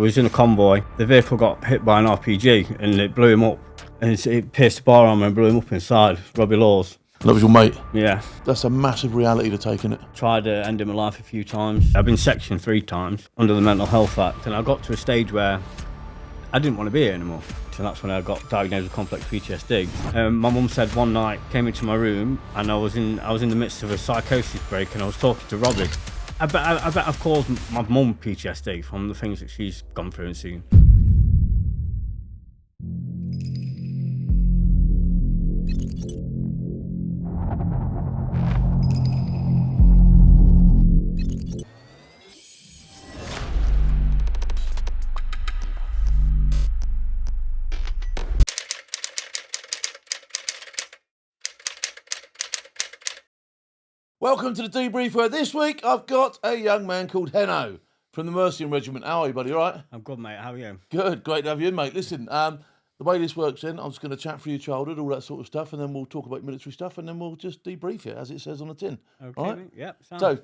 He was in a convoy. The vehicle got hit by an RPG and it blew him up. And it pierced the bar armour and blew him up inside. Robbie Laws. That was your mate? Yeah. That's a massive reality to take, isn't it? Tried to end my life a few times. I've been sectioned 3 times under the Mental Health Act, and I got to a stage where I didn't want to be here anymore. So that's when I got diagnosed with complex PTSD. My mum said one night, came into my room, and I was in the midst of a psychosis break, and I was talking to Robbie. I bet I've caused my mum PTSD from the things that she's gone through and seen. Welcome to the Debrief, where this week I've got a young man called Henno from the Mercian Regiment. How are you, buddy? All right? I'm good, mate. How are you? Good. Great to have you in, mate. Listen, the way this works then, I'm just going to chat through your childhood, all that sort of stuff, and then we'll talk about military stuff, and then we'll just debrief it, as it says on the tin. Okay, all right? mate. Yep. So,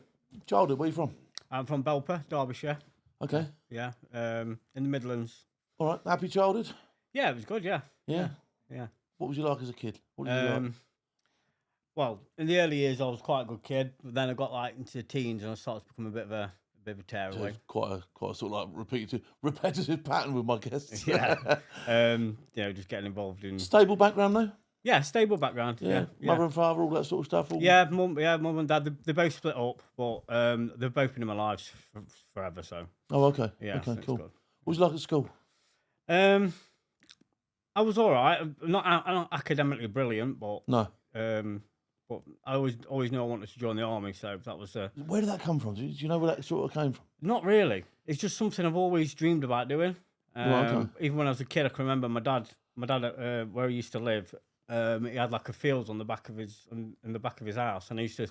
childhood, where are you from? I'm from Belper, Derbyshire. Okay. Yeah. In the Midlands. All right. Happy childhood? Yeah, it was good, yeah. Yeah. Yeah. What was you like as a kid? What did you like? Well, in the early years, I was quite a good kid, but then I got into the teens and I started to become a bit of a tearaway. So quite a sort of like repetitive pattern with my guests. Yeah. Just getting involved in Stable background though. Yeah, stable background. Yeah. Mother and father, all that sort of stuff. Yeah, mum and dad. They both split up, but they've both been in my lives forever. So. Oh, okay. Yeah. Okay, cool. What was you like at school? I was all right. I'm not academically brilliant, but no. But I always knew I wanted to join the army, so that was. Where did that come from? Do you know where that sort of came from? Not really. It's just something I've always dreamed about doing. Okay. Even when I was a kid, I can remember my dad, where he used to live. He had like a field on the back of in the back of his house, and he used to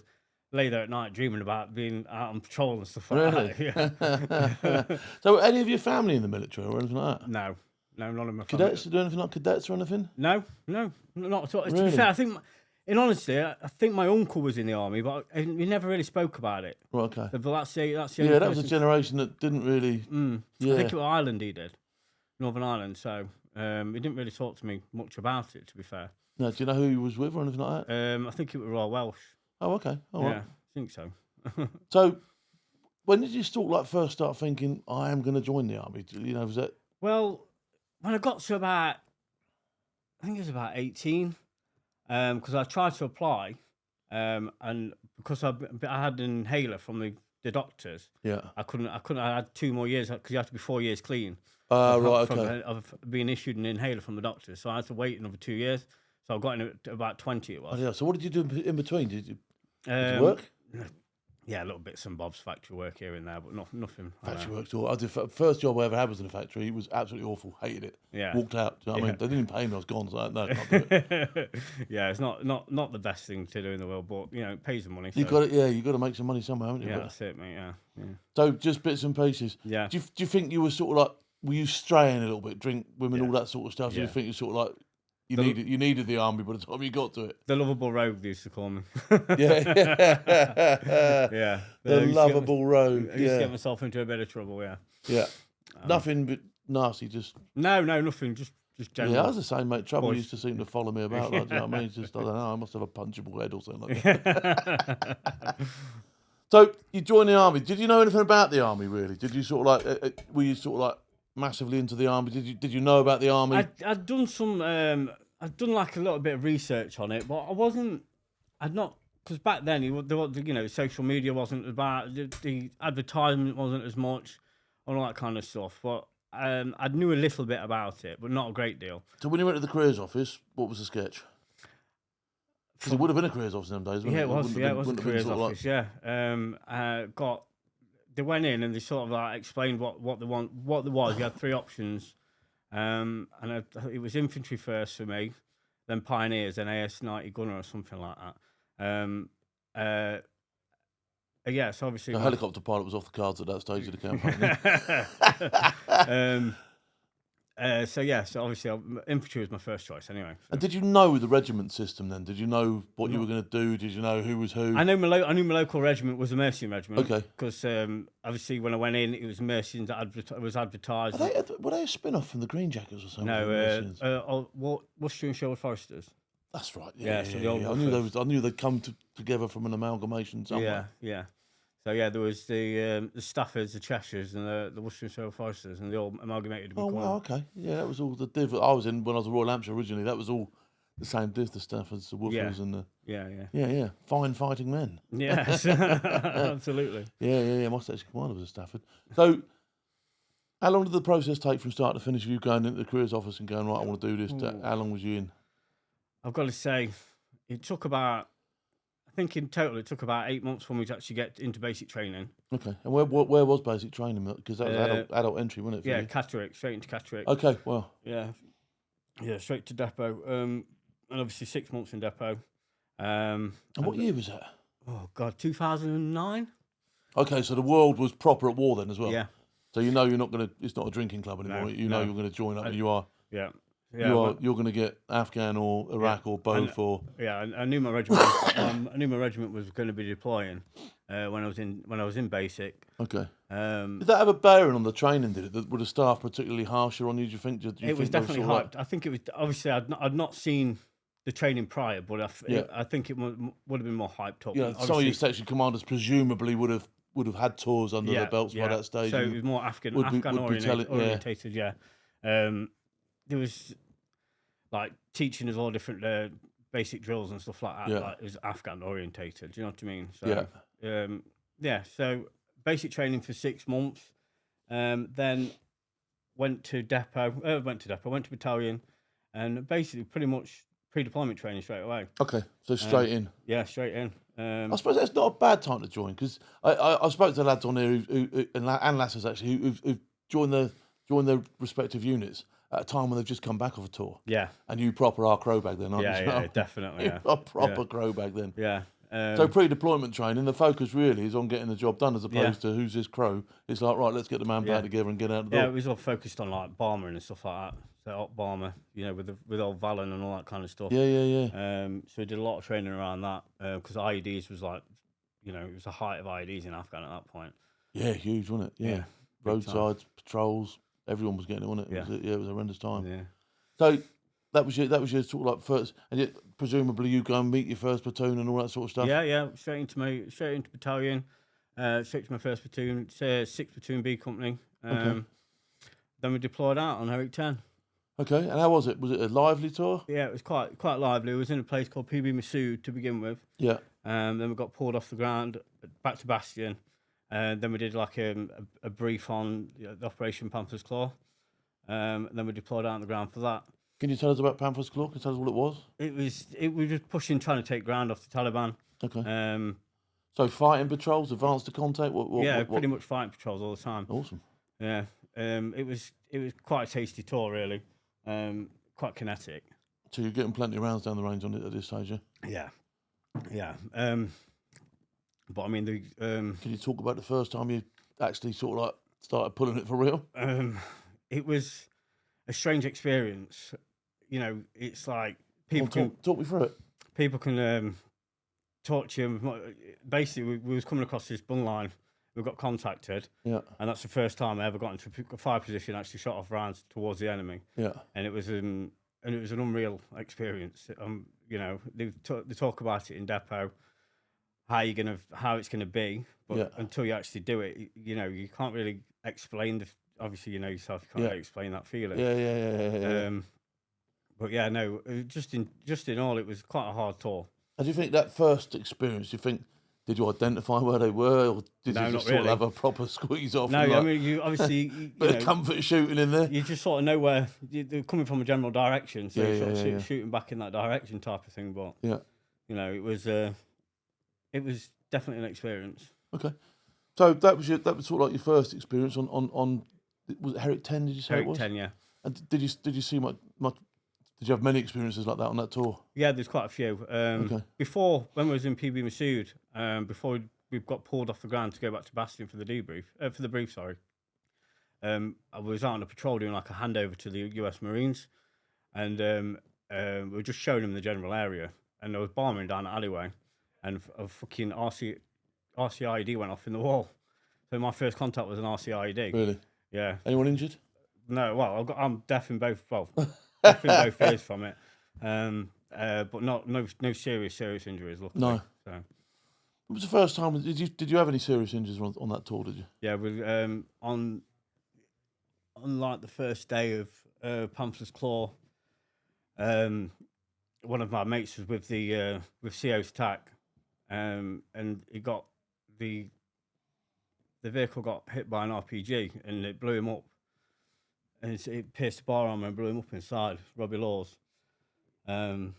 lay there at night dreaming about being out on patrol and stuff like that. Yeah. So, any of your family in the military or anything like that? No, none of my cadets. family. Do anything like cadets or anything? No, not at all. Really? To be fair, I think. In honesty, I think my uncle was in the army, but we never really spoke about it. Right, okay. But that's the yeah, that was a generation that didn't really. Yeah. I think it was Ireland he did, Northern Ireland. So he didn't really talk to me much about it. To be fair. No, do you know who he was with or anything like that? I think it was Royal Welsh. Oh, okay. All right. I think so. So, when did you first start thinking, I am going to join the army? You know, was that? Well, when I got to I think it was about 18. Because I tried to apply, and because I had an inhaler from the doctors, I couldn't. I had 2 more years because you have to be 4 years clean. Right, okay. Of being issued an inhaler from the doctors, so I had to wait another 2 years. So I got in at about 20. It was. Oh, yeah. So what did you do in between? Did you work? Yeah, little bits and bobs, factory work here and there, but nothing. Factory work. I did. First job I ever had was in a factory. It was absolutely awful. Hated it. Yeah. Walked out. Do you know what I mean? They didn't even pay me. I was gone. So no, can't do it. Yeah, it's not the best thing to do in the world, but it pays the money. You got it. Yeah, you got to make some money somewhere, haven't you? Yeah, that's it, mate. Yeah. So just bits and pieces. Yeah. Do you think you were sort of like, were you straying a little bit, drink, women, all that sort of stuff? Do you think you sort of like you needed the army by the time you got to it? The lovable rogue, they used to call me. Yeah. Yeah. The lovable rogue. I used to get myself into a bit of trouble. Yeah. Yeah. Nothing but nasty. Just no, nothing. Just general. Yeah, I was the same, mate. Trouble used to seem to follow me about. Like, do you know what I mean? It's just I don't know. I must have a punchable head or something like that. So you joined the army. Did you know anything about the army? Really? Did you sort of like? Were you sort of like massively into the army? Did you know about the army? I'd done some. I'd done like a little bit of research on it, but I'd not because back then social media wasn't about the advertisement wasn't as much, all that kind of stuff. But I knew a little bit about it, but not a great deal. So when you went to the careers office, what was the sketch? Because it would have been a careers office in them days, wouldn't it? Yeah, it was a careers office. Yeah, they went in and they sort of like explained what they want. What there was, you had 3 options, and it was infantry first for me, then pioneers, then AS-90 gunner or something like that. Yeah, so obviously the helicopter pilot was off the cards at that stage of the campaign. So obviously infantry was my first choice anyway. So. And did you know the regiment system then? Did you know what you were going to do? Did you know who was who? I knew my local regiment was the Mercian Regiment. Okay. Because obviously when I went in, it was Mercians that was advertised. Were they a spin-off from the Green Jackets or something? No, Worcester and Sherwood Foresters. That's right. Yeah. I knew they'd come together from an amalgamation somewhere. Yeah. So there was the Staffords, the Cheshires, and the Worcester and Sherwood Foresters, and they all amalgamated. Oh wow, okay. Yeah, that was all the div. I was in when I was at Royal Hampshire originally. That was all the same div, the Staffords, the Woofers, and the yeah. Fine fighting men. Yes, absolutely. Yeah. My station commander was a Stafford. So, how long did the process take from start to finish? You going into the careers office and going, right, I want to do this. How long was you in? I've got to say, it took about. I think in total it took about 8 months for me to actually get into basic training. Okay, and where was basic training? Because that was adult entry, wasn't it? Catterick, straight into Catterick. Okay, well. Yeah, straight to depot, and obviously 6 months in depot. And what year was that? Oh God, 2009. Okay, so the world was proper at war then as well. Yeah. So you're not going to. It's not a drinking club anymore. You're going to join up, and you are. Yeah. You're going to get Afghan or Iraq or both, I knew my regiment. I knew my regiment was going to be deploying when I was in basic. Okay. Did that have a bearing on the training? Did it? Were the staff particularly harsher on you? Do you think? It was definitely hyped. I think it was obviously I'd not seen the training prior, but I think it would have been more hyped up. Yeah, some of your section commanders presumably would have had tours under their belts by that stage. So it was more Afghan orientated. Yeah. There was like teaching us all different basic drills and stuff like that. Yeah. Like, it was Afghan orientated. Do you know what I mean? So so basic training for 6 months. Then went to battalion, and basically pretty much pre-deployment training straight away. Okay, so straight in. Yeah, straight in. I suppose that's not a bad time to join, because I spoke to lads on here and lasses actually who've joined their respective units at a time when they've just come back off a tour. Yeah. And you proper are crowbag then, aren't you? Yeah, definitely. You're a proper crowbag then. Yeah. So pre-deployment training, the focus really is on getting the job done, as opposed to who's this crow. It's like, right, let's get the manpower together and get out the door. Yeah, it was all focused on like bombering and stuff like that. So op bomber, with old Valen and all that kind of stuff. Yeah. So we did a lot of training around that, because IEDs was like, it was the height of IEDs in Afghan at that point. Yeah, huge, wasn't it? Yeah. Roadsides, patrols, everyone was getting it, wasn't it? It was a horrendous time. Yeah. So that was your sort of like first, and yet presumably you go and meet your first platoon and all that sort of stuff. Yeah. Straight into battalion, straight to my first platoon, 6th Platoon B Company. Then we deployed out on Herrick 10. Okay, and how was it? Was it a lively tour? Yeah, it was quite lively. It was in a place called PB Masood to begin with. Yeah. Then we got pulled off the ground back to Bastion. Then we did like a brief on the Operation Panther's Claw. Then we deployed out on the ground for that. Can you tell us about Panther's Claw? Can you tell us what it was? We were just pushing, trying to take ground off the Taliban. Okay. So fighting patrols, advanced to contact. What? Pretty much fighting patrols all the time. Awesome. Yeah. It was quite a tasty tour, really. Quite kinetic. So you're getting plenty of rounds down the range on it at this stage, yeah? Yeah. But I mean, can you talk about the first time you actually sort of like started pulling it for real? It was a strange experience. It's like people talk me through it. People can talk to you. Basically, we was coming across this bung line. We got contacted. Yeah. And that's the first time I ever got into a fire position. Actually, shot off rounds towards the enemy. Yeah. And it was an unreal experience. They talk about it in depot. How it's gonna be, but until you actually do it, you can't really explain obviously yourself, you can't really explain that feeling. Yeah. But yeah, no, just in all, it was quite a hard tour. And do you think that first experience, did you identify where they were, or did you just sort of have a proper squeeze off? No, I mean, you obviously bit of comfort shooting in there. You just sort of know where they're coming from, a general direction, so you're sort of shooting back in that direction type of thing. But it was definitely an experience. Okay, so that was sort of like your first experience on was it Herrick 10? Did you say Herrick it was? 10, yeah. And did you see much? Did you have many experiences like that on that tour? Yeah, there's quite a few. Before, when we was in PB Masood, before we got pulled off the ground to go back to Bastion for the debrief, for the brief, sorry. I was out on a patrol doing like a handover to the US Marines, and we were just showing them the general area, and there was bombing down the alleyway, and a fucking RCID went off in the wall. So my first contact was an RCID. Really? Yeah. Anyone injured? No. Well, I'm deaf in both. Well, deaf in both ears from it. But no serious injuries. Luckily. No. So. It was the first time. Did you have any serious injuries on that tour? Did you? Yeah. We on like the first day of Panther's Claw. One of my mates was with the with CO's attack, and he got the vehicle got hit by an RPG and it blew him up, and it pierced the bar armor and blew him up inside. Robbie Laws. So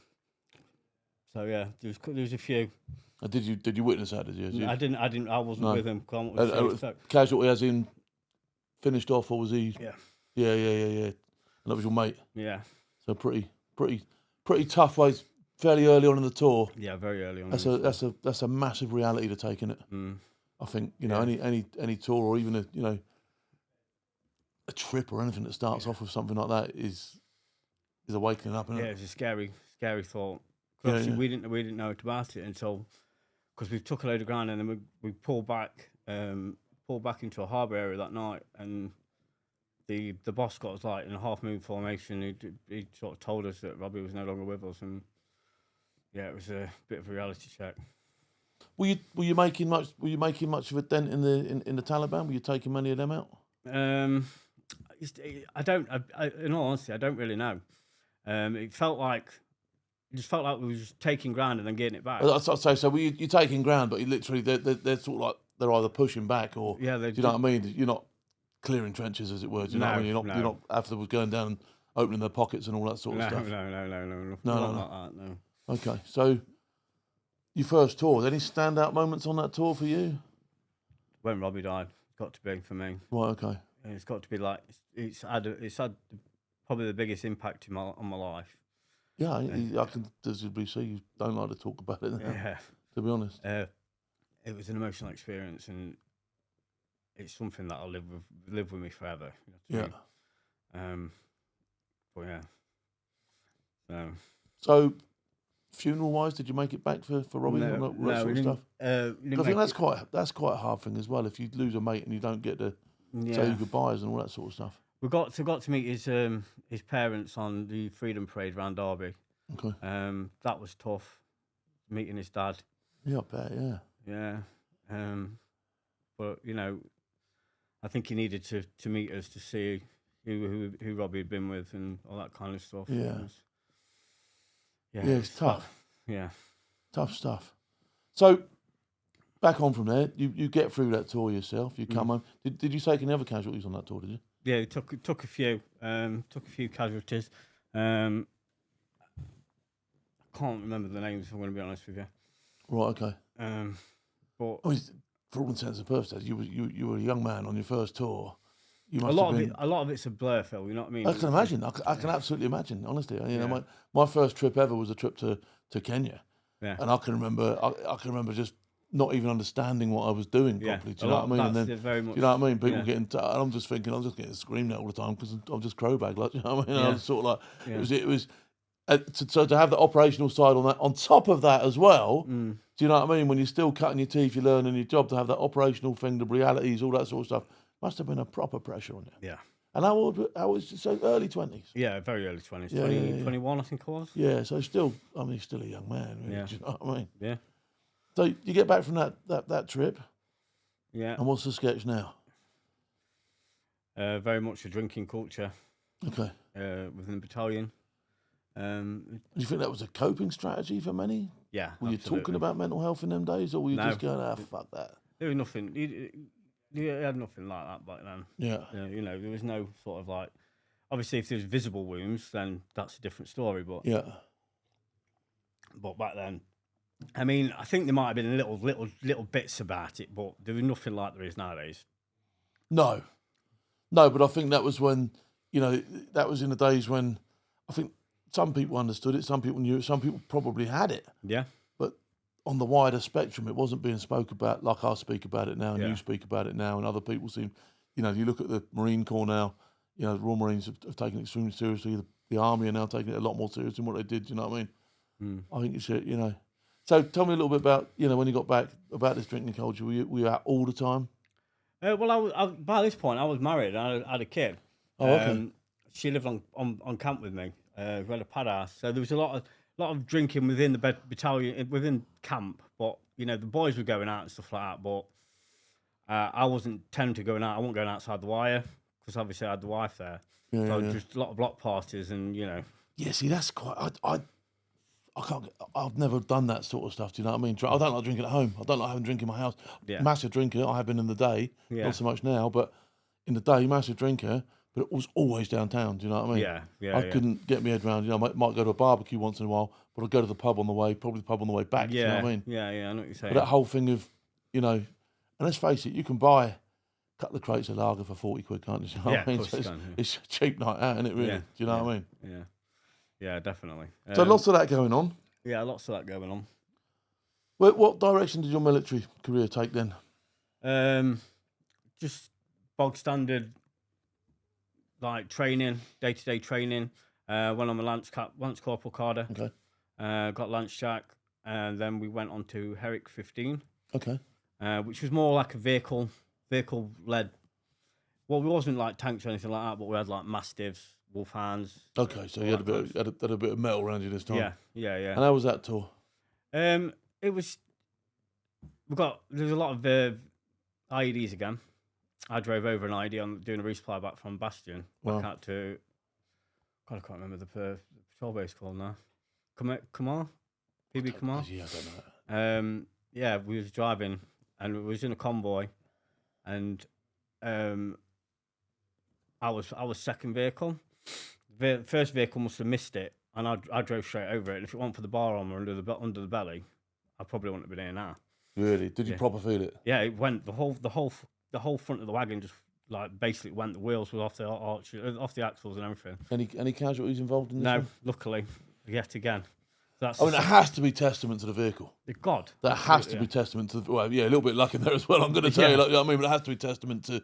yeah, there was a few. Did you witness that? Did you? I didn't. I wasn't with him. Casualty as in finished off, or was he? Yeah. Yeah. And that was your mate. Yeah. So pretty tough. Like fairly early on in the tour. Yeah, very early on. That's a massive reality to take in it. I think any tour or even a trip or anything that starts off with something like that is a wakening up. Isn't it? It's a scary thought. Obviously, we didn't know about it until because we took a load of ground and then we pulled back into a harbour area that night, and the boss got us like in a half moon formation. He sort of told us that Robbie was no longer with us, and it was a bit of a reality check. Were you making much of a dent in the Taliban? Were you taking many of them out? In all honesty, I don't really know. It just felt like we were just taking ground and then getting it back. So were you taking ground, but you literally they're sort of like they're either pushing back or do you know what I mean? You're not clearing trenches, as it were. Do you know what I mean? You're not afterwards going down and opening their pockets and all that sort of stuff. No. Like that, no. Okay, so your first tour. Any standout moments on that tour for you? When Robbie died, it's got to be for me. Right. Okay. And it's got to be like it's had probably the biggest impact on my life. Yeah, I can visibly see you don't like to talk about it. Yeah. To be honest. It was an emotional experience, and it's something that'll live with me forever. You know what I mean? But yeah. So funeral wise, did you make it back for Robbie and all that sort of stuff? I think that's quite a hard thing as well. If you lose a mate and you don't get to say goodbyes and all that sort of stuff. We got to meet his parents on the Freedom Parade round Derby. Okay. That was tough, meeting his dad. Yeah, I bet. Yeah. Yeah. But I think he needed to meet us to see who Robbie had been with and all that kind of stuff. Yeah. It's tough. Yeah. Tough stuff. So, back on from there, you get through that tour yourself. You come home. Did you take any other casualties on that tour? Did you? Yeah, we took a few. Took a few casualties. I can't remember the names, if I'm going to be honest with you. Right. Okay. But for all intents and purposes, you were a young man on your first tour. You must a lot of it's a blur, Phil. You know what I mean? I can imagine. I can absolutely imagine. Honestly, my first trip ever was a trip to Kenya. Yeah. And I can remember just not even understanding what I was doing properly. Do you know what I mean? And then, very much, do you know what I mean? People getting, and I'm just thinking, I'm just getting screamed at all the time because I'm just crowbag. Like, do you know what I mean? I was sort of like, it was. So to have the operational side on that, on top of that as well, do you know what I mean? When you're still cutting your teeth, you're learning your job, to have that operational thing, the realities, all that sort of stuff, must have been a proper pressure on you. Yeah. And how old was you? So early 20s? Yeah, very early 20s. Yeah, 21, I think I was. Yeah, so still a young man, really, do you know what I mean? Yeah. So you get back from that trip. Yeah. And what's the sketch now? Very much a drinking culture. Okay. Within the battalion. Do you think that was a coping strategy for many? Yeah. Were you talking about mental health in them days, or were you just going, fuck that? There was nothing. You had nothing like that back then. Yeah. There was no sort of like. Obviously, if there's visible wounds, then that's a different story. But But back then, I mean, I think there might have been little bits about it, but there was nothing like there is nowadays. No, but I think that was when, that was in the days when I think some people understood it, some people knew it, some people probably had it. Yeah. But on the wider spectrum, it wasn't being spoke about like I speak about it now, and you speak about it now, and other people seem you know, you look at the Marine Corps now. You know, the Royal Marines have taken it extremely seriously. The Army are now taking it a lot more seriously than what they did. Do you know what I mean? I think it's, you know. So tell me a little bit about, you know, when you got back, about this drinking culture. Were you out all the time? Well, by this point, I was married and I had a kid. Oh, okay. She lived on camp with me. We had a pad house. So there was a lot of drinking within the battalion, within camp. But, you know, the boys were going out and stuff like that. But I wasn't tending to going out. I wasn't going outside the wire because obviously I had the wife there. Yeah, So yeah. just a lot of block parties and, you know. Yeah, see, that's quite. I've never done that sort of stuff. Do you know what I mean? I don't like drinking at home. I don't like having a drink in my house. Yeah. Massive drinker. I have been in the day, not so much now, but in the day, massive drinker. But it was always downtown. Do you know what I mean? Yeah. I couldn't get my head around. You know, I might go to a barbecue once in a while, but I'd go to the pub on the way, probably the pub on the way back. Do you know what I mean? Yeah, I know what you're saying. But that whole thing of, you know, and let's face it, you can buy a couple of crates of lager for 40 quid, can't you? You know what I mean? So it's a cheap night out, isn't it? Really? Do you know what I mean? Yeah, definitely. So lots of that going on. Yeah, lots of that going on. What direction did your military career take then? Just bog standard, like training, day-to-day training. Went on the Lance Corporal Carter. Okay. Got Lance Jack, and then we went on to Herrick 15. Okay. Which was more like a vehicle-led. Well, we wasn't like tanks or anything like that, but we had like Mastiffs, Wolfhounds. Okay, so you had a bit of metal around you this time. Yeah. And how was that tour? It was. There's a lot of IEDs again. I drove over an IED on doing a resupply back from Bastion back out to. God, I can't remember the patrol base called now. Kamar, PB Kamar. Yeah, I don't know. Yeah, we was driving and we was in a convoy, and I was second vehicle. The first vehicle must have missed it, and I drove straight over it. And if it weren't for the bar armor under the belly, I probably wouldn't have been here now. Really? Did you proper feel it? Yeah, it went the whole front of the wagon just like basically went. The wheels were off the off the axles and everything. Any casualties involved in this? No, one? luckily, yet again. It has to be testament to the vehicle. God. That has to be testament to. A little bit luck in there as well. I'm going to tell you, like, you know what I mean, but it has to be testament to.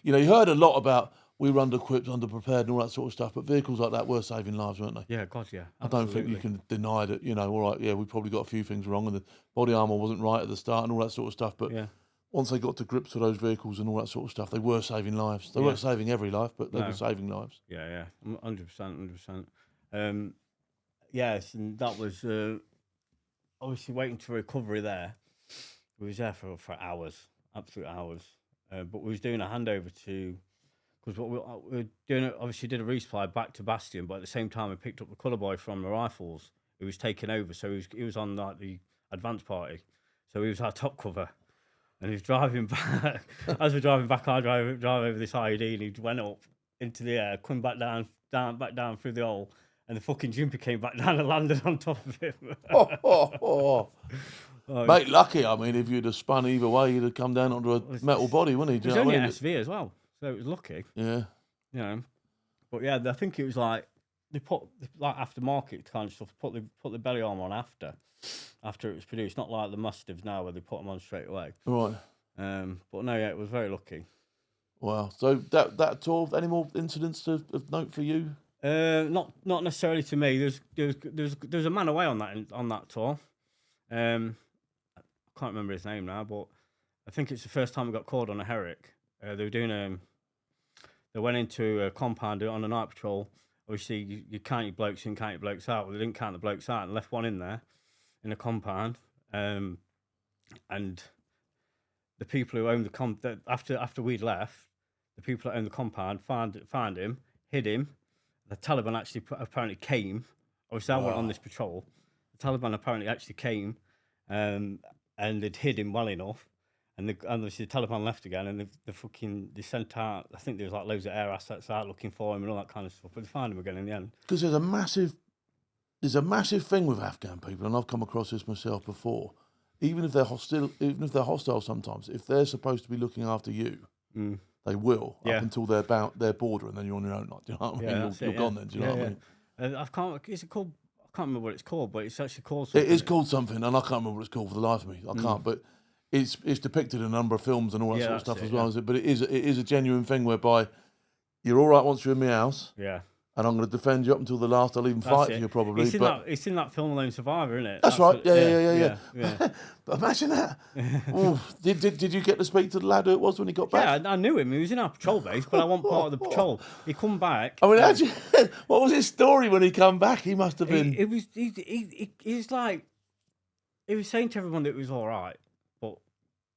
You know, you heard a lot about we were under-equipped, under-prepared, and all that sort of stuff. But vehicles like that were saving lives, weren't they? Yeah, God, yeah. Absolutely. I don't think you can deny that. You know, all right, yeah, we probably got a few things wrong, and the body armor wasn't right at the start, and all that sort of stuff. But once they got to grips with those vehicles and all that sort of stuff, they were saving lives. They weren't saving every life, but they were saving lives. Yeah, 100%. Yes, and that was obviously waiting to recovery there. We was there for hours, absolute hours. But we was doing a handover to, because what we were doing, obviously did a resupply back to Bastion, but at the same time we picked up the colour boy from the rifles who was taking over. So he was on like the advance party. So he was our top cover. And he was driving back. As we're driving back, I drive over this IED, and he went up into the air, come back down through the hole, and the fucking Jumper came back down and landed on top of him. Mate, lucky. I mean, if you'd have spun either way, you'd have come down onto a metal body, wouldn't he? It was only an SV as well, so it was lucky. Yeah. You know, but yeah, I think it was like they put like aftermarket kind of stuff. Put the belly armor on after it was produced, not like the Mastiffs now where they put them on straight away. Right. But no, yeah, it was very lucky. Wow. So that tour, any more incidents of note for you? Not necessarily to me. There's a man away on that tour. I can't remember his name now, but I think it's the first time we got called on a Herrick. They were doing they went into a compound on a night patrol. Obviously, you count your blokes in, count your blokes out. Well, they didn't count the blokes out and left one in there in a compound. And the people who owned the after we'd left, the people that owned the compound found him, hid him. The Taliban actually apparently came. Obviously, I went on this patrol. The Taliban apparently actually came, and they'd hid him well enough. And obviously the Taliban left again, and they sent out. I think there was like loads of air assets out looking for him and all that kind of stuff. But they found him again in the end. Because there's a massive thing with Afghan people, and I've come across this myself before. Even if they're hostile sometimes, if they're supposed to be looking after you, they will up until their border, and then you're on your own. Like, do you know what I mean? You're gone then. Do you know what I mean? Is it called? I can't remember what it's called, but it's actually called something. It is called something, and I can't remember what it's called for the life of me. I can't. But it's depicted in a number of films and all that sort of stuff as well. Yeah. But it is a genuine thing whereby you're all right once you're in my house. Yeah. And I'm going to defend you up until the last. I'll even fight for you, probably. It's in that film Lone Survivor, isn't it? That's right. Yeah. But imagine that. Did you get to speak to the lad who it was when he got back? Yeah, I knew him. He was in our patrol base, but I wasn't part of the patrol. He come back. I mean, what was his story when he come back? He must have been. He's like, he was saying to everyone that it was all right, but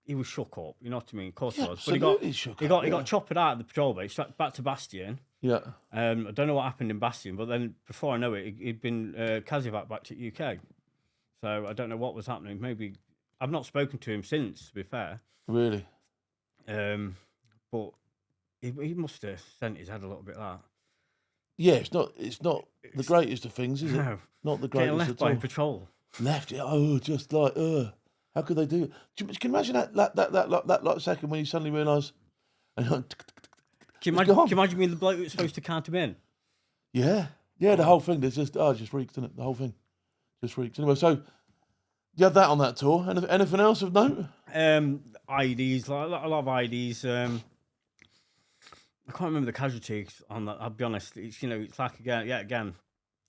he was shook up. You know what I mean? Of course he was. But he got chopped out of the patrol base, back to Bastion. Yeah. I don't know what happened in Bastion, but then before I know it, he'd been Kazivac back to UK. So I don't know what was happening. Maybe I've not spoken to him since, to be fair. Really? But he must have sent his head a little bit that. Yeah, it's not the greatest of things, is it? No. Not the greatest Getting left at by all. patrol. Left, just like, how could they do it? Can you imagine that second when you suddenly realise? Can you imagine being the bloke that's supposed to count him in? Yeah, the whole thing. There's just reeks, isn't it? The whole thing just reeks. Anyway, so you had that on that tour. Anything else of note? IEDs, like a lot of IEDs. I can't remember the casualties on that. I'll be honest. It's like again.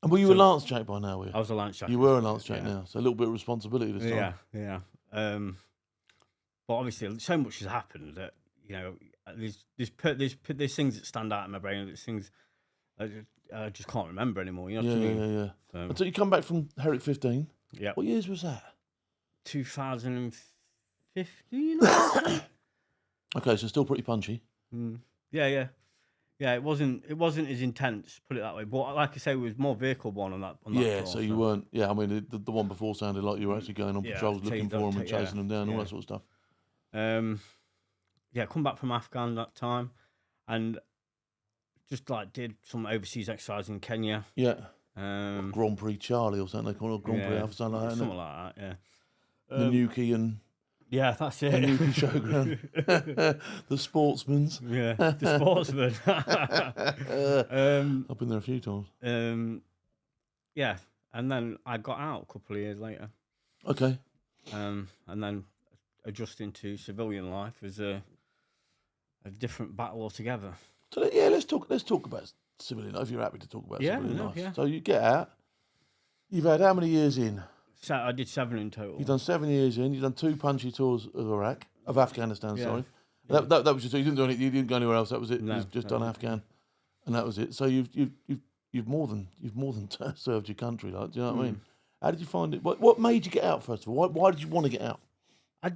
And were you a Lance Jack by now? Were you? I was a Lance Jack. You were a Lance Jack now, so a little bit of responsibility this time. Yeah. But obviously, so much has happened that there's things that stand out in my brain. There's things I just can't remember anymore. You know what I mean? Yeah. So, until you come back from Herrick 15. Yeah. What years was that? 2015. Okay, so still pretty punchy. Yeah. It wasn't as intense, put it that way. But like I say, it was more vehicle one on that. Yeah, so you weren't. Yeah, I mean, the one before sounded like you were actually going on patrols, looking for them and chasing them down, all that sort of stuff. Come back from Afghan that time, and just like did some overseas exercise in Kenya. Yeah. Grand Prix Charlie or something they call it, Grand Prix Alpha, something like that. Something like that. Yeah. The Nuki and. Yeah, that's it. The Nuki Showground. The Sportsman's. Yeah, the Sportsman. I've been there a few times. Yeah, and then I got out a couple of years later. Okay. And then adjusting to civilian life was a different battle altogether. So yeah, let's talk about civilian life. If you're happy to talk about civilian life. Yeah. So you get out. You've had how many years in? So I did 7 in total. You've done 7 years in. You've done 2 punchy tours of Afghanistan. Yeah. Sorry, that was just, you didn't do anything. You didn't go anywhere else. That was it. No, You've just done Afghan, and that was it. So you've more than served your country. Like, do you know what I mean? How did you find it? What made you get out first of all? Why did you want to get out? I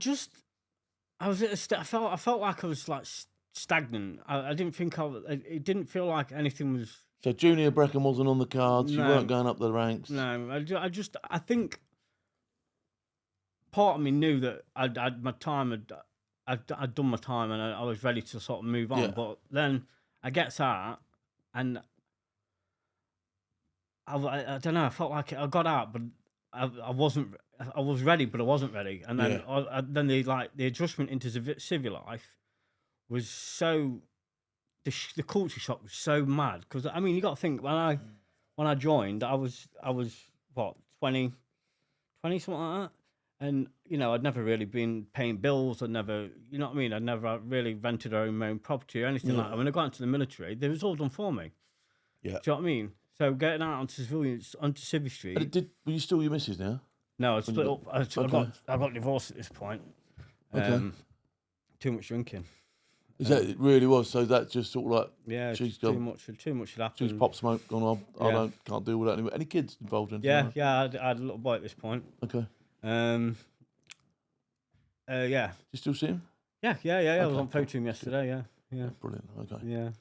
was at I felt like I was like stagnant. I didn't think it didn't feel like anything was. So Junior Brecon wasn't on the cards. No. You weren't going up the ranks. No, I think part of me knew that I'd done my time and I was ready to sort of move on. Yeah. But then I get out and I don't know. I felt like I got out, but I wasn't. I was ready, but I wasn't ready. And then then the adjustment into civil life was so. The culture shock was so mad because I mean you got to think when I joined I was what 20 something like that, and I'd never really been paying bills. I'd never I'd never really rented my own property or anything like that. When I got into the military, it was all done for me. Yeah, do you know what I mean? So getting out onto Civvy Street. Were you still your missus now? No, I split up. I got divorced at this point. Okay. Too much drinking. Is that it? Really was. So that just sort of like too much had happened. She's pop smoke gone on. I can't deal with that anymore. Any kids involved in? Yeah. I had a little boy at this point. Okay. Yeah. Do you still see him? Yeah. Okay. I was on phone to him yesterday. Yeah. Brilliant. Okay. Yeah.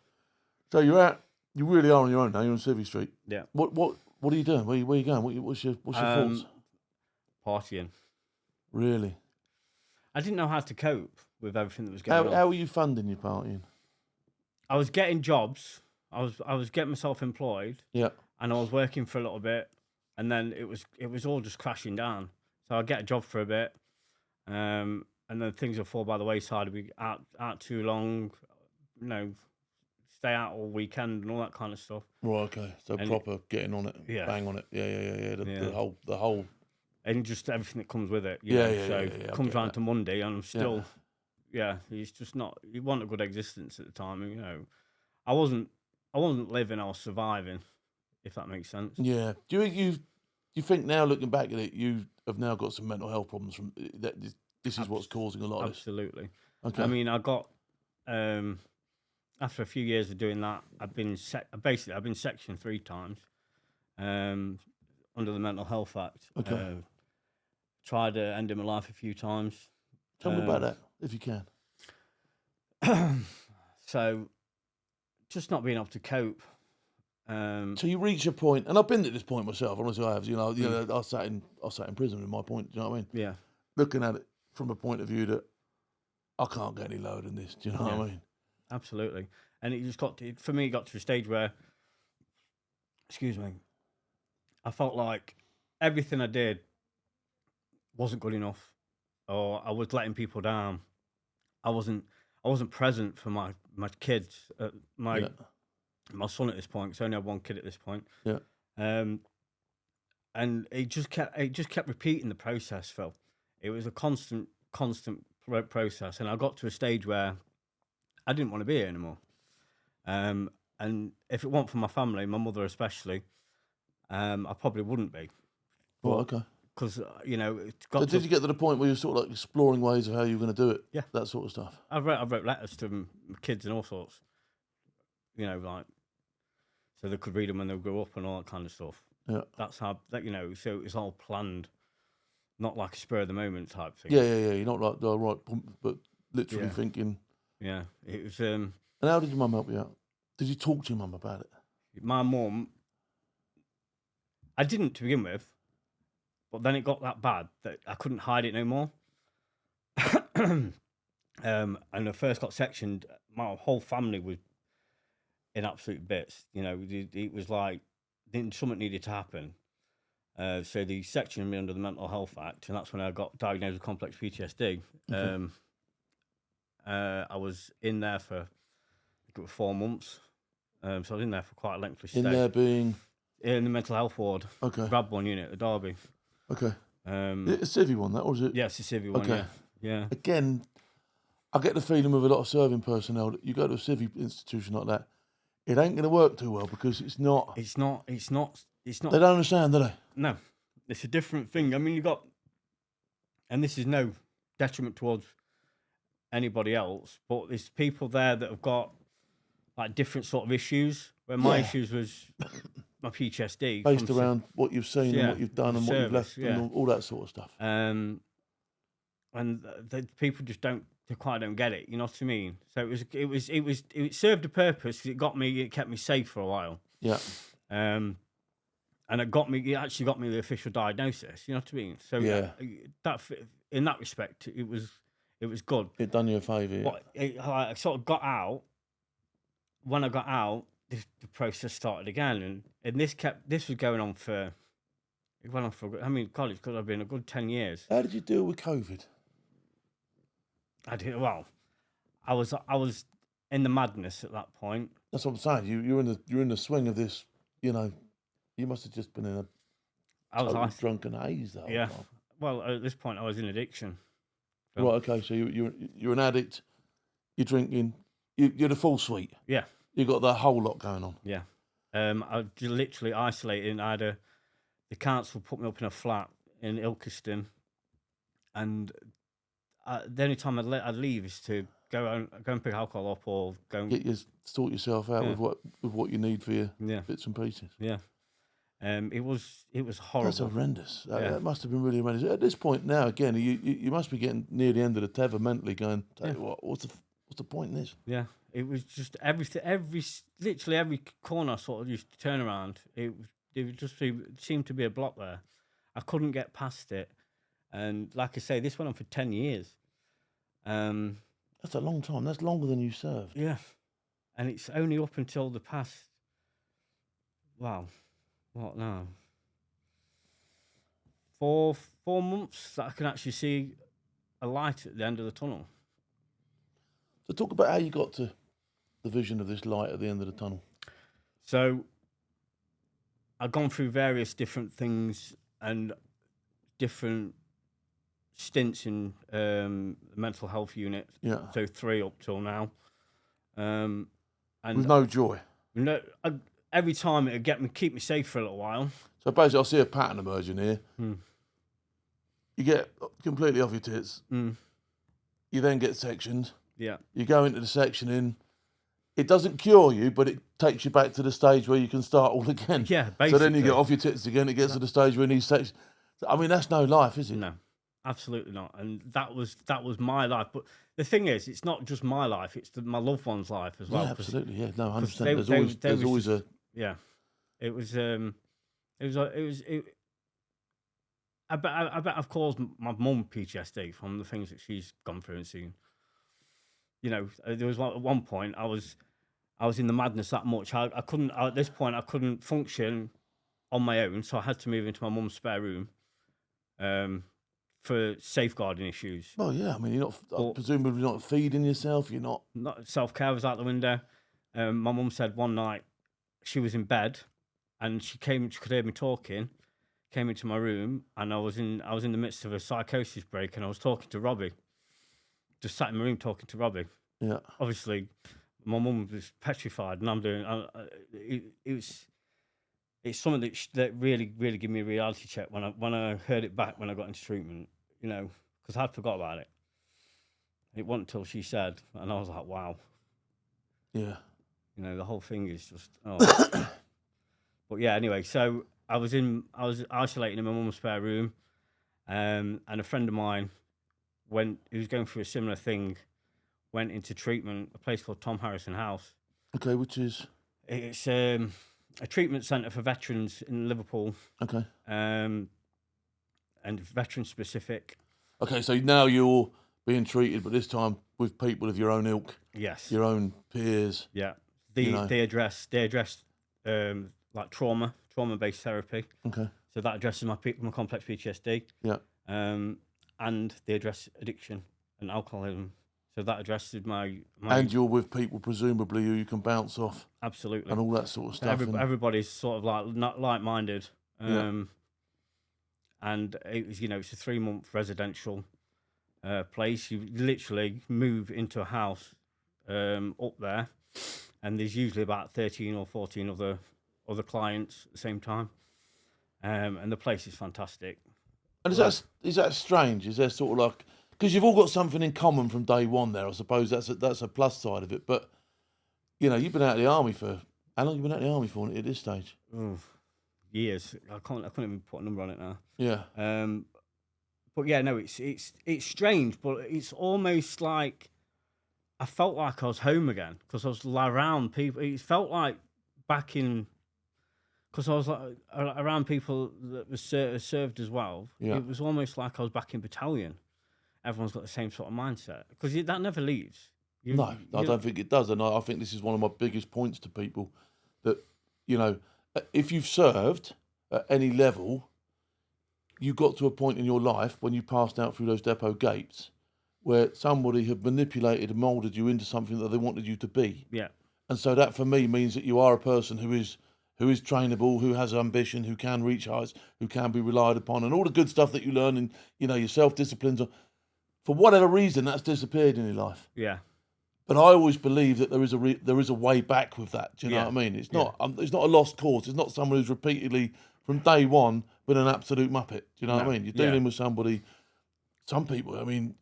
So you're out. You really are on your own now. You're on Civvy Street. Yeah. What are you doing? Where are you going? What's your thoughts? Partying. Really? I didn't know how to cope with everything that was going on. How were you funding your partying? I was getting jobs. I was getting myself employed. Yeah. And I was working for a little bit, and then it was all just crashing down. So I'd get a job for a bit, and then things would fall by the wayside. I'd be out too long, stay out all weekend and all that kind of stuff. Right. Okay. So proper getting on it. Yeah. Bang on it. Yeah. The whole and just everything that comes with it. Yeah, comes round to Monday, and I'm still, it's just not. You want a good existence at the time, and, I wasn't living, I was surviving, if that makes sense. Yeah. Do you think now, looking back at it, you have now got some mental health problems from that? This is what's causing a lot of this. Absolutely. Okay. I mean, I got after a few years of doing that, I've been sectioned 3 times under the Mental Health Act. Okay. Tried ending my life a few times. Tell me about that, if you can. So, just not being able to cope. So you reach a point, and I've been at this point myself. Honestly, I have. I sat in prison with my point. Do you know what I mean? Yeah. Looking at it from a point of view that I can't get any lower than this. Do you know what I mean? Absolutely. And it just got to a stage where, excuse me, I felt like everything I did wasn't good enough, or I was letting people down. I wasn't present for my kids, my son at this point, because I only had 1 kid at this point. Yeah. And it just kept repeating the process, Phil. It was a constant process, and I got to a stage where I didn't want to be here anymore. And if it weren't for my family, my mother especially, I probably wouldn't be. Well, okay. Because So did you get to the point where you're sort of like exploring ways of how you were going to do it? Yeah, that sort of stuff. I wrote letters to my kids and all sorts. Like so they could read them when they grew up and all that kind of stuff. Yeah, that's how So it's all planned, not like a spur of the moment type thing. Yeah. You're not like right, but literally thinking. Yeah, it was. And how did your mum help you out? Did you talk to your mum about it? My mum, I didn't to begin with. But then it got that bad that I couldn't hide it no more. And I first got sectioned, my whole family was in absolute bits. It was like something needed to happen. So they sectioned me under the Mental Health Act, and that's when I got diagnosed with complex PTSD. Okay. I was in there for 4 months. So I was in there for quite a lengthy stay. In there being? In the mental health ward. Okay. Grab one unit at Derby. Okay. Is it a civvy one, that, or is it? Yeah, it's a civvy one. Okay. Yeah. Again, I get the feeling with a lot of serving personnel that you go to a civvy institution like that, it ain't going to work too well because it's not. It's not. They don't understand, do they? No, it's a different thing. I mean, and this is no detriment towards anybody else, but there's people there that have got like different sort of issues. Where my issues was my PTSD based around what you've seen and what you've done and what you've left and all that sort of stuff. And the people just quite don't get it. You know what I mean? So it served a purpose because it kept me safe for a while. Yeah. And it actually got me the official diagnosis. You know what I mean? So that in that respect, it was good. It done you a favour. But I sort of got out. When I got out, the process started again, and this was going on for. It went on for. I mean, college could have been a good 10 years. How did you deal with COVID? I did well. I was in the madness at that point. That's what I'm saying. You're in the swing of this. You must have just been in a drunken haze. Yeah. Well, at this point, I was in addiction. Right. Okay. So you're an addict. You're drinking. You're the full suite. Yeah. You got the whole lot going on. Yeah. I was literally isolated. I had the council put me up in a flat in Ilkeston, and the only time I'd leave is to go and pick alcohol up or go and sort yourself out with what you need for your bits and pieces. Yeah. It was horrible. That's horrendous. That must have been really horrendous. At this point now, again, you must be getting near the end of the tether mentally, going, tell you what, what's the point in this? Yeah. It was just literally every corner I sort of used to turn around. It seemed to be a block there. I couldn't get past it. And like I say, this went on for 10 years. That's a long time. That's longer than you served. Yeah. And it's only up until the past, wow, what now? 4 months that I can actually see a light at the end of the tunnel. So talk about how you got to the vision of this light at the end of the tunnel. So I've gone through various different things, and different stints in the mental health unit. Yeah. So 3 up till now. And with no joy. Every time it'd keep me safe for a little while. So basically, I see a pattern emerging here. You get completely off your tits. You then get sectioned. Yeah. You go into the sectioning. It doesn't cure you, but it takes you back to the stage where you can start all again. Yeah, basically. So then you get off your tits again. It gets to the stage where you need sections. I mean, that's no life, is it? No, absolutely not. And that was my life. But the thing is, it's not just my life; it's my loved one's life as well. Yeah, absolutely. Yeah, no, 100%. There's always a. Yeah, it was. I bet I've caused my mum PTSD from the things that she's gone through and seen. You know, there was at one point I was in the madness that much. I couldn't at this point. I couldn't function on my own, so I had to move into my mum's spare room for safeguarding issues. Well, yeah. I mean, you're not presumably not feeding yourself. You're not. Self-care was out the window. My mum said one night she was in bed and she could hear me talking. Came into my room and I was in the midst of a psychosis break and I was talking to Robbie. Just sat in my room talking to Robbie. Yeah. Obviously, my mum was petrified, and I'm doing. It's something that really gave me a reality check when I heard it back when I got into treatment. You know, because I'd forgot about it. It wasn't until she said, and I was like, wow. Yeah. You know, the whole thing is just. Oh. But yeah, anyway, so I was isolating in my mum's spare room, and a friend of mine who was going through a similar thing, went into treatment, a place called Tom Harrison House. Okay, which is? It's a treatment centre for veterans in Liverpool. Okay. And veteran specific. Okay, so now you're being treated, but this time with people of your own ilk. Yes. Your own peers. Yeah. They address like trauma-based therapy. Okay. So that addresses my complex PTSD. Yeah. And they address addiction and alcoholism. So that addresses my. And you're with people presumably who you can bounce off. Absolutely. And all that sort of stuff. Everybody's sort of like not like-minded. Yeah. And it was, it's a 3-month residential place. You literally move into a house up there, and there's usually about 13 or 14 other clients at the same time, and the place is fantastic. And is that strange? Is there sort of like, because you've all got something in common from day one there? I suppose that's a plus side of it. But you've been out of the army for how long? Have you been out of the army for at this stage? Years. I couldn't even put a number on it now. Yeah. But yeah, no, it's strange, but it's almost like I felt like I was home again because I was around people. It felt like back in, because I was like around people that were served as well. Yeah. It was almost like I was back in battalion. Everyone's got the same sort of mindset because that never leaves. I don't think it does, and I think this is one of my biggest points to people that if you've served at any level, you got to a point in your life when you passed out through those depot gates where somebody had manipulated and moulded you into something that they wanted you to be. Yeah. And so that for me means that you are a person who is trainable, who has ambition, who can reach heights, who can be relied upon, and all the good stuff that you learn in your self-disciplines. For whatever reason, that's disappeared in your life. Yeah. But I always believe that there is a way back with that. Do you know what I mean? It's not it's not a lost cause. It's not someone who's repeatedly from day one been an absolute muppet. Do you know what I mean? You're dealing with somebody. Some people, I mean,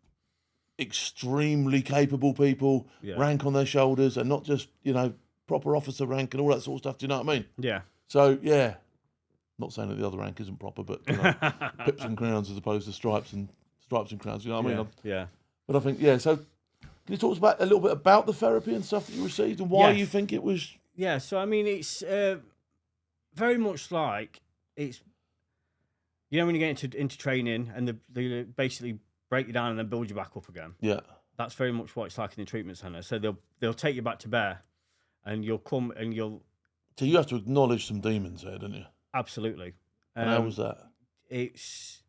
extremely capable people, rank on their shoulders, and not just proper officer rank and all that sort of stuff. Do you know what I mean? Yeah. So not saying that the other rank isn't proper, but pips and crowns as opposed to stripes and crowns. You know what I mean? Yeah. But I think So. Can you talk about a little bit about the therapy and stuff that you received and why you think it was? Yeah, so I mean, it's very much like it's, when you get into training and they basically break you down and then build you back up again. Yeah. That's very much what it's like in the treatment centre. So they'll take you back to bear and you'll come and you'll... So you have to acknowledge some demons there, don't you? Absolutely. And how was that? It's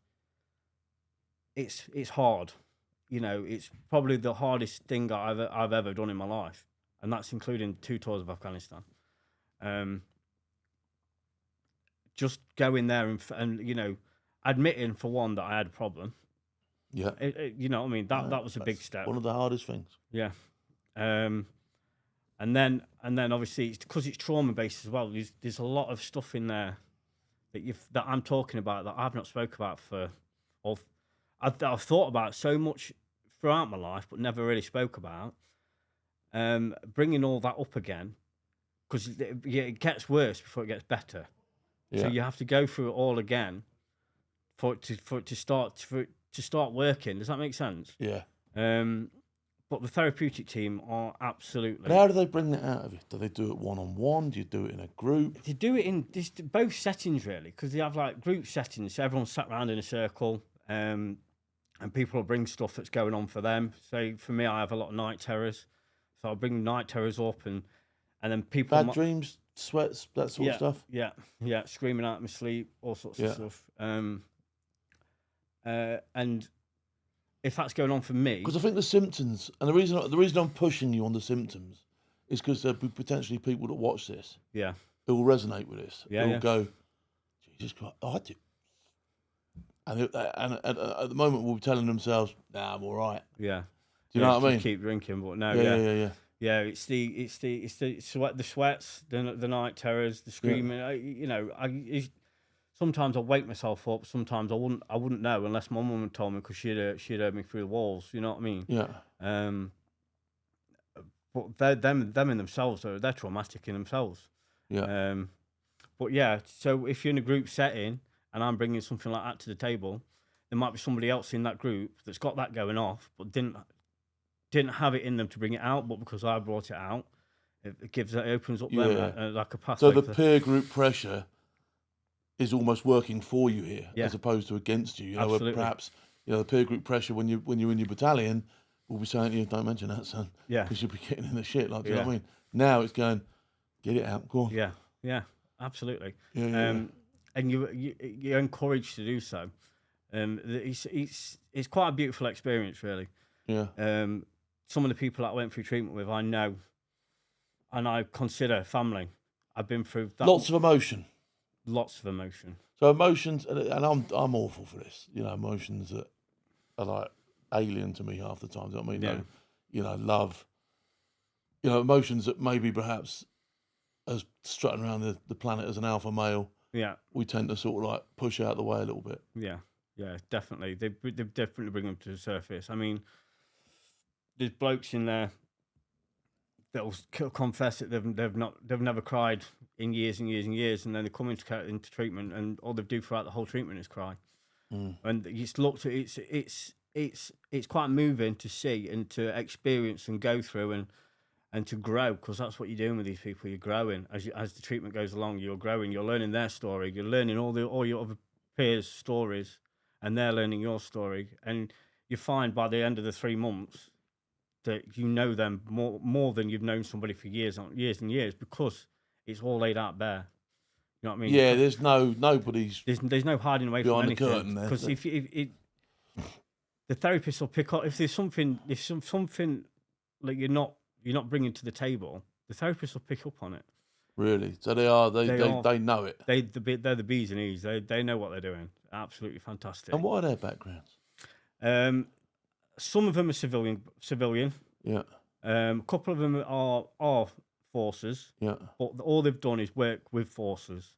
hard. It's probably the hardest thing I've ever done in my life, and that's including 2 tours of Afghanistan. Just going there and admitting for one that I had a problem. Yeah. You know what I mean? That was a big step. One of the hardest things. Yeah. And then obviously it's because it's trauma based as well. There's a lot of stuff in there that I'm talking about that I've not spoke about I've thought about so much throughout my life, but never really spoke about. Bringing all that up again, because it gets worse before it gets better. Yeah. So you have to go through it all again for it to start working. Does that make sense? Yeah. But the therapeutic team are absolutely. But how do they bring that out of you? Do they do it one-on-one? Do you do it in a group? They do it in both settings really, because they have like group settings. So everyone's sat around in a circle, and people will bring stuff that's going on for them. So for me, I have a lot of night terrors, so I'll bring night terrors up, and then people bad dreams, sweats, that sort of stuff. Yeah, screaming out in my sleep, all sorts of stuff. And if that's going on for me, because I think the symptoms, and the reason I'm pushing you on the symptoms is because there'll be potentially people that watch this, who will resonate with this, who will go, Jesus Christ, I do. And at the moment we'll be telling themselves, "Nah, I'm all right." Yeah. Do you know what I mean? Keep drinking, but no. Yeah. Yeah, it's the sweats, the night terrors, the screaming. Sometimes I wake myself up. Sometimes I wouldn't know unless my mum had told me, because she'd heard me through the walls. You know what I mean? Yeah. But them in themselves, they're traumatic in themselves. Yeah. But yeah, so if you're in a group setting and I'm bringing something like that to the table, there might be somebody else in that group that's got that going off, but didn't have it in them to bring it out. But because I brought it out, it opens up them like a pathway. So the peer group pressure is almost working for you here, as opposed to against you. You know, absolutely. where perhaps the peer group pressure when you're in your battalion will be saying to you, "Don't mention that, son," because you'll be getting in the shit. Like, do you know what I mean? Now it's going, get it out, go on. Yeah, absolutely. And you're encouraged to do so. It's quite a beautiful experience, really. Yeah. Some of the people that I went through treatment with, I know, and I consider family. I've been through that. Lots of emotion. So emotions, and I'm awful for this. Emotions that are like alien to me half the time. Do you know what I mean? Yeah. Love. Emotions that maybe perhaps as strutting around the planet as an alpha male. Yeah. We tend to sort of like push out the way a little bit. Yeah, definitely. They definitely bring them to the surface. I mean, there's blokes in there that'll confess that they've never cried in years and years and years, and then they come into treatment, and all they do throughout the whole treatment is cry. And it's quite moving to see and to experience and go through and to grow, because that's what you're doing with these people. You're growing as the treatment goes along. You're growing. You're learning their story. You're learning all your other peers' stories, and they're learning your story. And you find by the end of the 3 months that you know them more than you've known somebody for years and years, because it's all laid out bare. You know what I mean? Yeah, there's nobody's. There's no hiding away from anything. Behind the curtain, because if the therapist will pick up if there's something like you're not bringing to the table, the therapist will pick up on it. Really? So they know it. They're the B's and E's. They know what they're doing. Absolutely fantastic. And what are their backgrounds? Some of them are civilian. Yeah. A couple of them are forces. Yeah. But all they've done is work with forces.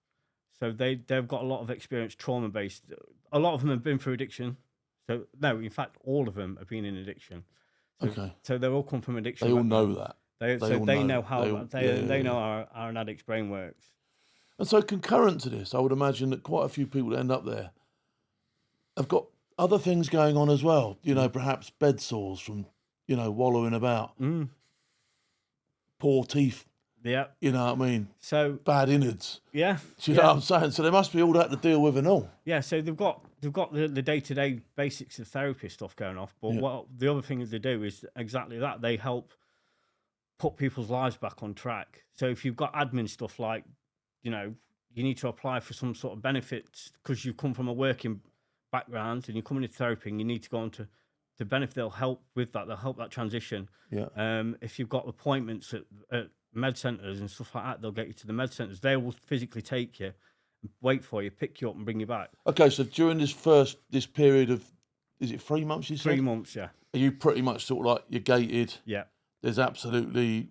So they've got a lot of experience, trauma based. A lot of them have been through addiction. So no, in fact, all of them have been in addiction. So, okay. So they all come from addiction. They all know that. They know how an addict's brain works. And so concurrent to this, I would imagine that quite a few people that end up there have got other things going on as well. Perhaps bed sores from, wallowing about. Poor teeth. Yeah. You know what I mean? So bad innards. Yeah. Do you know what I'm saying? So there must be all that to deal with and all. Yeah, so they've got the day-to-day basics of therapy stuff going off, but what the other thing that they do is exactly that. They help put people's lives back on track. So if you've got admin stuff like, you need to apply for some sort of benefits because you come from a working background and you're coming into therapy and you need to go on to benefit, they'll help with that. They'll help that transition. Yeah. If you've got appointments at med centres and stuff like that, they'll get you to the med centres. They will physically take you, wait for you, pick you up, and bring you back. Okay, so during this period of, is it 3 months? You said 3 months, yeah. Are you pretty much sort of like you're gated? Yeah. There's absolutely.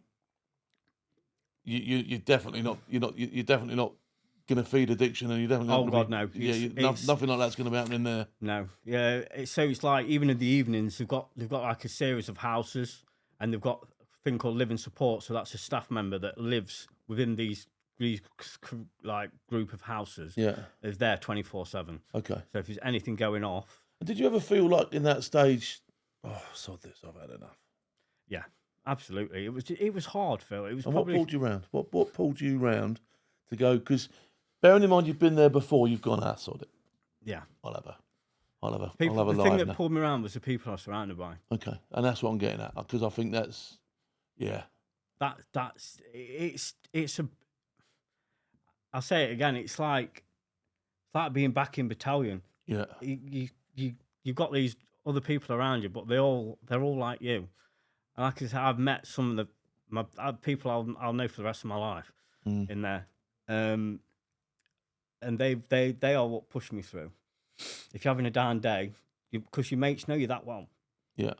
You're definitely not. You're definitely not going to feed addiction, and you're definitely. Oh not God, be, no! Yeah, nothing like that's going to be happening there. No, yeah. It's like even in the evenings, they've got like a series of houses, and they've got a thing called living support. So that's a staff member that lives within these like group of houses. Yeah, is there 24/7. Okay. So if there's anything going off, did you ever feel like in that stage? Oh, sod this! I've had enough. Yeah, absolutely. It was hard, Phil. It was. And probably... what pulled you round? What pulled you round to go? Because bearing in mind you've been there before, you've gone, sod it. Yeah. I'll have a the thing that pulled me around was the people I was surrounded by. Okay, and that's what I'm getting at, because I think that's, yeah. It's a. I'll say it again. It's like being back in battalion. Yeah. You've got these other people around you, but they're all like you. And like I said, I've met some of my people I'll know for the rest of my life in there, and they are what pushed me through. If you're having a down day, because your mates know you that well, yeah,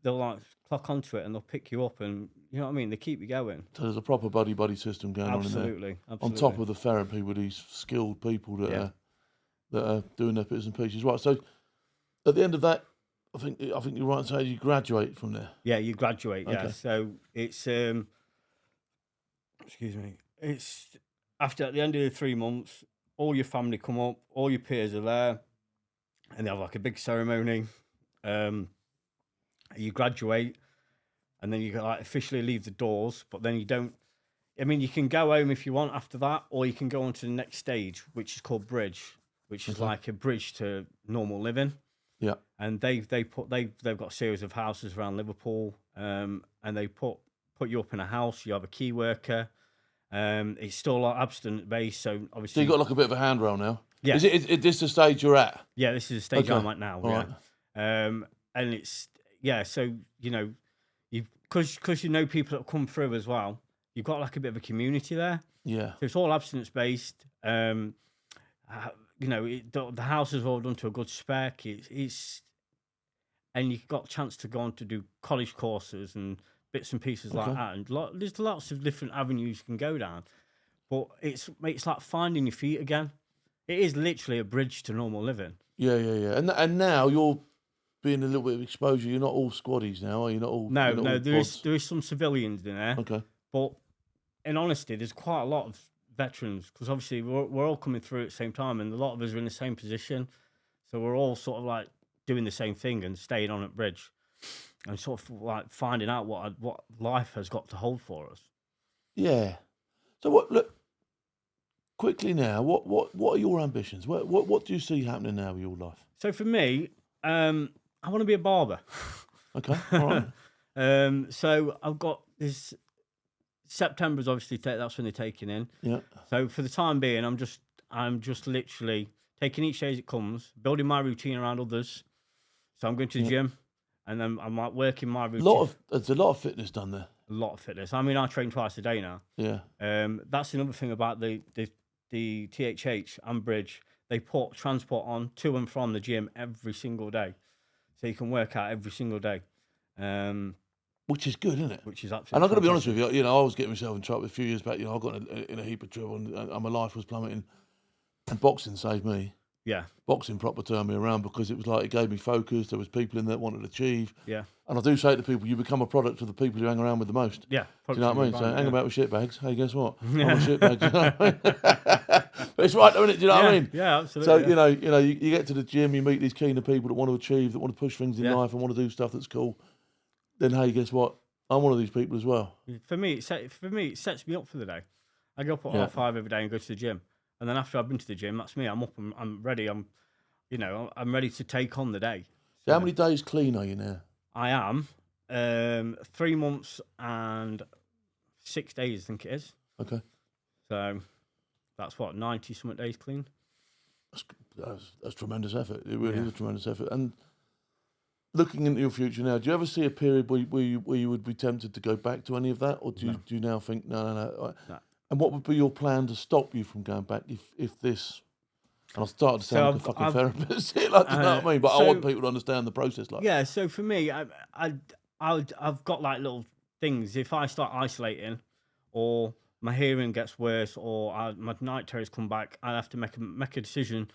they'll like clock onto it and they'll pick you up, and you know what I mean. They keep you going. So there's a proper buddy system going on in there. Absolutely. On top of the therapy with these skilled people that are doing their bits and pieces. Right. So at the end of that, I think you're right in saying you graduate from there. Yeah, you graduate. Yeah. Okay. So it's excuse me. It's at the end of the 3 months, all your family come up, all your peers are there, and they have like a big ceremony. You graduate, and then you like officially leave the doors, but then you don't. I mean, you can go home if you want after that, or you can go on to the next stage, which is called bridge, which is like a bridge to normal living. Yeah. And they've got a series of houses around Liverpool, and they put you up in a house. You have a key worker. It's still like abstinent based, so obviously. So you got like a bit of a handrail now. Yeah. Is this the stage you're at? Yeah, this is the stage I'm at now. All yeah. Right. And it's so you know, because you know people that come through as well. You've got like a bit of a community there. Yeah. So it's all abstinence based. You know, the house is all done to a good spec. It's and you've got a chance to go on to do college courses and bits and pieces like that. And there's lots of different avenues you can go down. But it's like finding your feet again. It is literally a bridge to normal living. Yeah. And now you're being a little bit of exposure. You're not all squaddies now, are you? Not all. No. There is some civilians in there. Okay. But in honesty, there's quite a lot of veterans, because obviously we're all coming through at the same time, and a lot of us are in the same position, so we're all sort of like doing the same thing and staying on at bridge, and sort of like finding out what life has got to hold for us. Yeah. So look quickly now. What are your ambitions? What do you see happening now with your life? So for me, I want to be a barber. Okay. All right. So I've got this. September's obviously that's when they're taking in. Yeah. So for the time being, I'm just literally taking each day as it comes, building my routine around others. So I'm going to the gym, and then I'm like working my routine. There's a lot of fitness done there. A lot of fitness. I mean, I train twice a day now. Yeah. That's another thing about the THH and Bridge. They put transport on to and from the gym every single day, so you can work out every single day. Which is good, isn't it? Which is absolutely. And I've got to be honest with you. You know, I was getting myself in trouble a few years back. You know, I got in a heap of trouble, and my life was plummeting. And boxing saved me. Yeah. Boxing proper turned me around, because it was like it gave me focus. There was people in there that wanted to achieve. Yeah. And I do say to people, you become a product of the people you hang around with the most. Yeah. Do you know what I mean? So hang about with shitbags. Hey, guess what? Yeah. I'm a shitbag. Do you know what I mean? But it's right, isn't it? Do you know what I mean? Yeah, absolutely. So you get to the gym, you meet these keener people that want to achieve, that want to push things in life, and want to do stuff that's cool. Then hey, guess what? I'm one of these people as well. For me, it sets me up for the day. I go up at 5:30 every day and go to the gym, and then after I've been to the gym, that's me. I'm up. I'm ready. I'm ready to take on the day. So how many days clean are you now? I am 3 months and 6 days, I think it is. Okay. So that's what 90-something days clean. That's tremendous effort. It really is a tremendous effort. And looking into your future now, do you ever see a period where you would be tempted to go back to any of that, or do you now think no? And what would be your plan to stop you from going back if this? And I've started to sound like a fucking therapist here, like, do you know what I mean? But I want people to understand the process. Like, yeah. So for me, I've got like little things. If I start isolating, or my hearing gets worse, or my night terrors come back, I have to make a decision.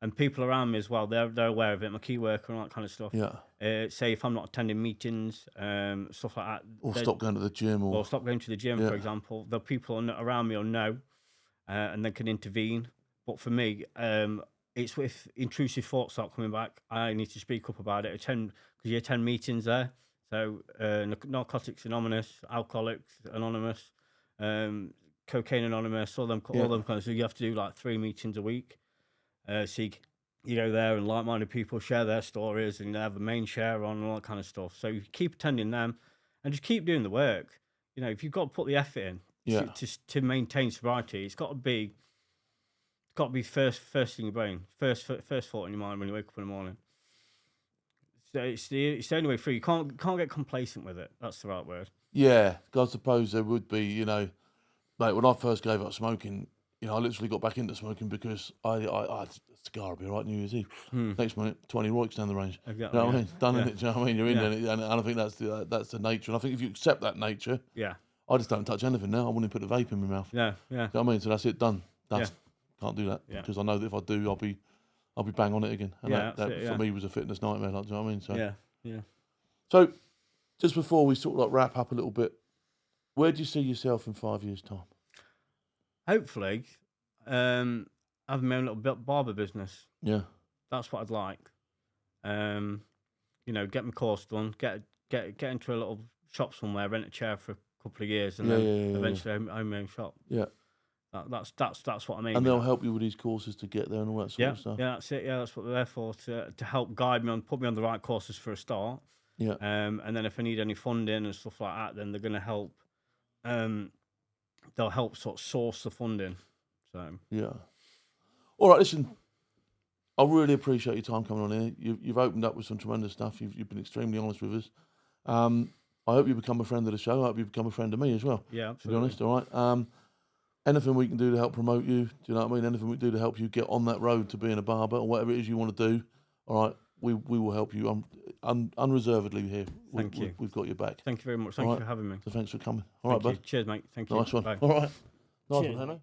And people around me as well, they're aware of it. My key worker and all that kind of stuff. Yeah. Say if I'm not attending meetings, stuff like that. Or stop going to the gym, or stop going to the gym, for example. The people around me will know, and they can intervene. But for me, it's if intrusive thoughts start coming back, I need to speak up about it. Because you attend meetings there. So Narcotics Anonymous, Alcoholics Anonymous, Cocaine Anonymous, all them kind of. So you have to do like 3 meetings a week. So you go there and like-minded people share their stories, and they have the main share on and all that kind of stuff. So you keep attending them, and just keep doing the work. You know, if you've got to put the effort in to maintain sobriety, it's got to be first thing in your brain, first thought in your mind when you wake up in the morning. So it's the only way through. You can't get complacent with it. That's the right word. Yeah, I suppose there would be. You know, mate, when I first gave up smoking, you know, I literally got back into smoking because I had a cigar, I'd be right, New Year's Eve. Next minute, 20 Roics down the range. Exactly, you know what I mean? Done in it, do you know what I mean? You're in it, and I think that's the nature. And I think if you accept that nature, I just don't touch anything now. I wouldn't put a vape in my mouth. Yeah. You know what I mean? So that's it, done. Can't do that because I know that if I do, I'll be bang on it again. And that for me was a fitness nightmare. Like, do you know what I mean? So yeah. So just before we sort of like wrap up a little bit, where do you see yourself in 5 years' time? Hopefully, having my own little barber business. Yeah, that's what I'd like. You know, get my course done, get into a little shop somewhere, rent a chair for a couple of years, and then eventually own my own shop. Yeah, that's what I mean. And they'll help you with these courses to get there and all that sort of stuff. Yeah, that's it. Yeah, that's what they're there for, to help guide me put me on the right courses for a start. Yeah. And then if I need any funding and stuff like that, then they're going to help. They'll help sort of source the funding. So yeah. All right, listen. I really appreciate your time coming on here. You've opened up with some tremendous stuff. You've been extremely honest with us. I hope you become a friend of the show. I hope you become a friend of me as well. Yeah, absolutely. To be honest, all right. Anything we can do to help promote you, do you know what I mean? Anything we can do to help you get on that road to being a barber or whatever it is you want to do, all right, we will help you unreservedly here. Thank you. We've got your back. Thank you very much. Thank you for having me. So thanks for coming. All right, bud. Cheers, mate. Thank you. Nice one. Bye. All right. Nice Cheers. one, Henno.